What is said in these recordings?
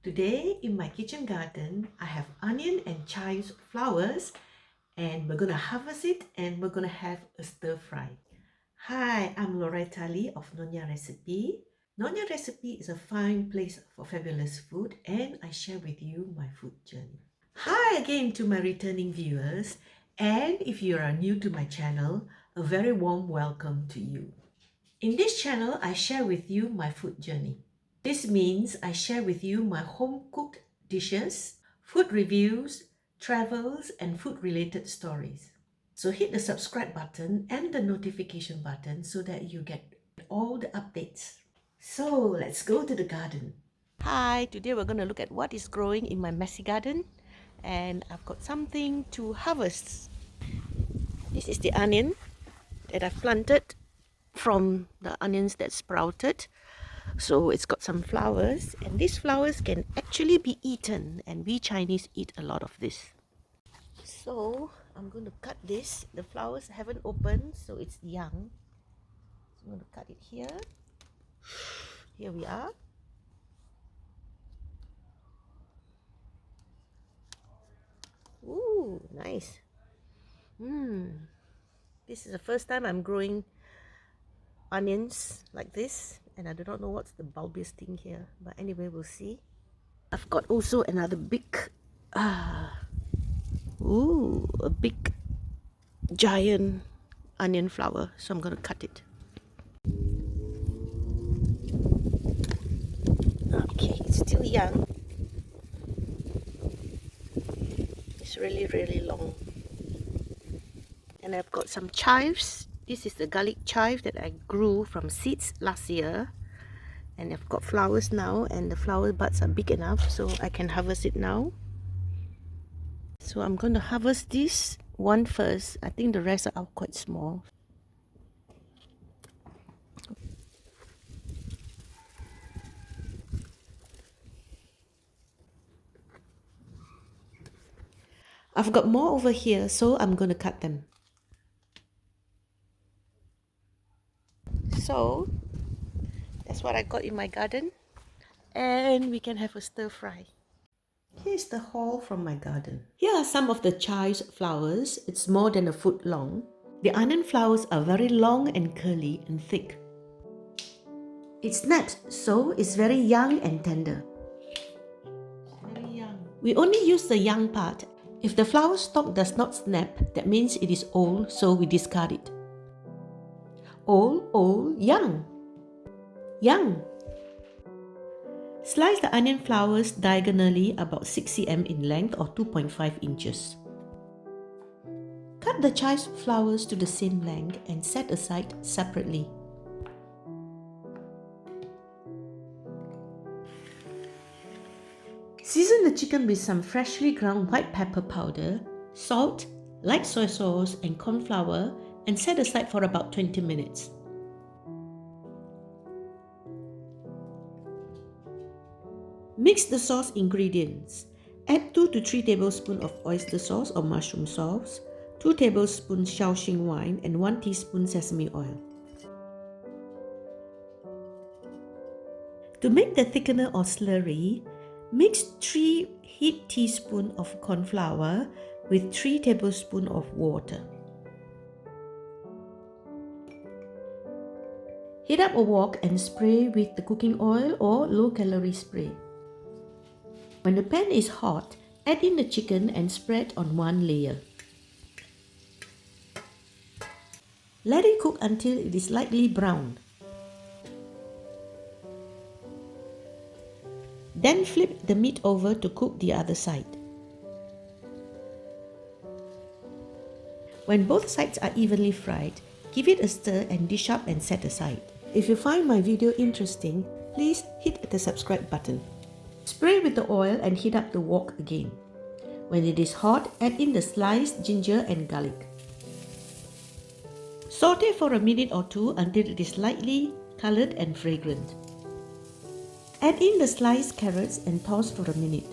Today in my kitchen garden, I have onion and chives flowers, and we're gonna harvest it and we're gonna have a stir fry. Hi, I'm Loretta Lee of Nyonya Recipe. Nyonya Recipe is a fine place for fabulous food, and I share with you my food journey. Hi again to my returning viewers, and if you are new to my channel, a very warm welcome to you. In this channel, I share with you my food journey. This means I share with you my home-cooked dishes, food reviews, travels, and food-related stories. So hit the subscribe button and the notification button so that you get all the updates. So let's go to the garden. Hi, today we're going to look at what is growing in my messy garden, and I've got something to harvest. This is the onion that I've planted from the onions that sprouted. So it's got some flowers, and these flowers can actually be eaten, and we Chinese eat a lot of this. So I'm going to cut this. The flowers haven't opened, so it's young. So I'm going to cut it here. Here we are. Ooh, nice. This is the first time I'm growing onions like this, and I do not know what's the bulbous thing here, but anyway, we'll see. I've got also another big a big giant onion flower, so I'm going to cut it. Okay, it's still young. It's really long. And I've got some chives. This is the garlic chive that I grew from seeds last year, and I've got flowers now, and the flower buds are big enough so I can harvest it now. So I'm going to harvest this one first. I think the rest are quite small. I've got more over here, so I'm going to cut them. So that's what I got in my garden, and we can have a stir fry. Here's the haul from my garden. Here are some of the chives flowers. It's more than a foot long. The onion flowers are very long and curly and thick. It snaps, so it's very young and tender. Very young. We only use the young part. If the flower stalk does not snap, that means it is old, so we discard it. Old, young. Young. Slice the onion flowers diagonally about 6 cm in length or 2.5 inches. Cut the chives flowers to the same length and set aside separately. Season the chicken with some freshly ground white pepper powder, salt, light soy sauce and corn flour, and set aside for about 20 minutes. Mix the sauce ingredients. Add 2 to 3 tablespoons of oyster sauce or mushroom sauce, 2 tablespoons Shaoxing wine, and 1 teaspoon sesame oil. To make the thickener or slurry, mix 3 heaped teaspoons of corn flour with 3 tablespoons of water. Heat up a wok and spray with the cooking oil or low-calorie spray. When the pan is hot, add in the chicken and spread on one layer. Let it cook until it is lightly brown. Then flip the meat over to cook the other side. When both sides are evenly fried, give it a stir and dish up and set aside. If you find my video interesting, please hit the subscribe button. Spray with the oil and heat up the wok again. When it is hot, add in the sliced ginger and garlic. Saute for a minute or two until it is lightly colored and fragrant. Add in the sliced carrots and toss for a minute.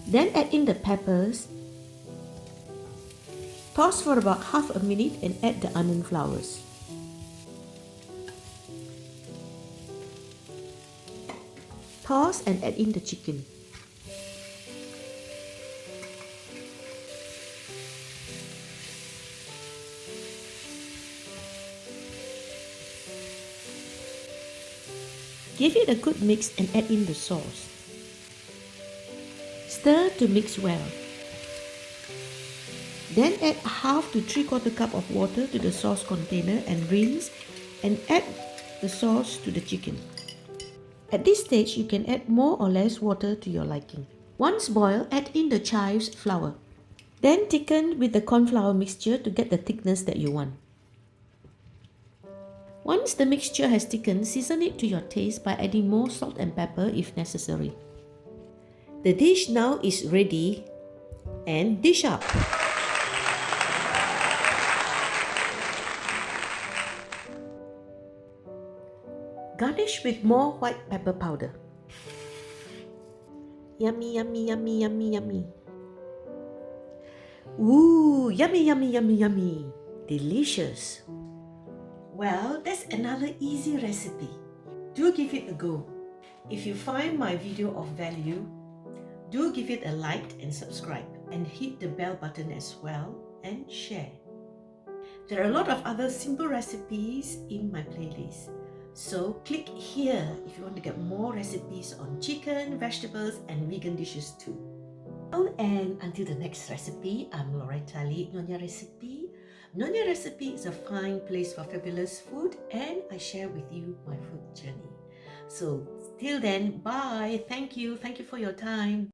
Then add in the peppers, Toss for about half a minute and add the onion flowers. Toss and add in the chicken. Give it a good mix and add in the sauce. Stir to mix well. Then add half to 3/4 cup of water to the sauce container and rinse and add the sauce to the chicken. At this stage, you can add more or less water to your liking. Once boiled, add in the chives flour. Then thicken with the corn flour mixture to get the thickness that you want. Once the mixture has thickened, season it to your taste by adding more salt and pepper if necessary. The dish now is ready and dish up. Garnish with more white pepper powder. Yummy, yummy, yummy, yummy, yummy. Ooh, yummy, yummy, yummy, yummy. Delicious. Well, that's another easy recipe. Do give it a go. If you find my video of value, do give it a like and subscribe and hit the bell button as well and share. There are a lot of other simple recipes in my playlist. So click here if you want to get more recipes on chicken, vegetables and vegan dishes too. And until the next recipe, I'm Loretta Lee, Nyonya Recipe. Nyonya Recipe is a fine place for fabulous food and I share with you my food journey. So till then, bye. Thank you for your time.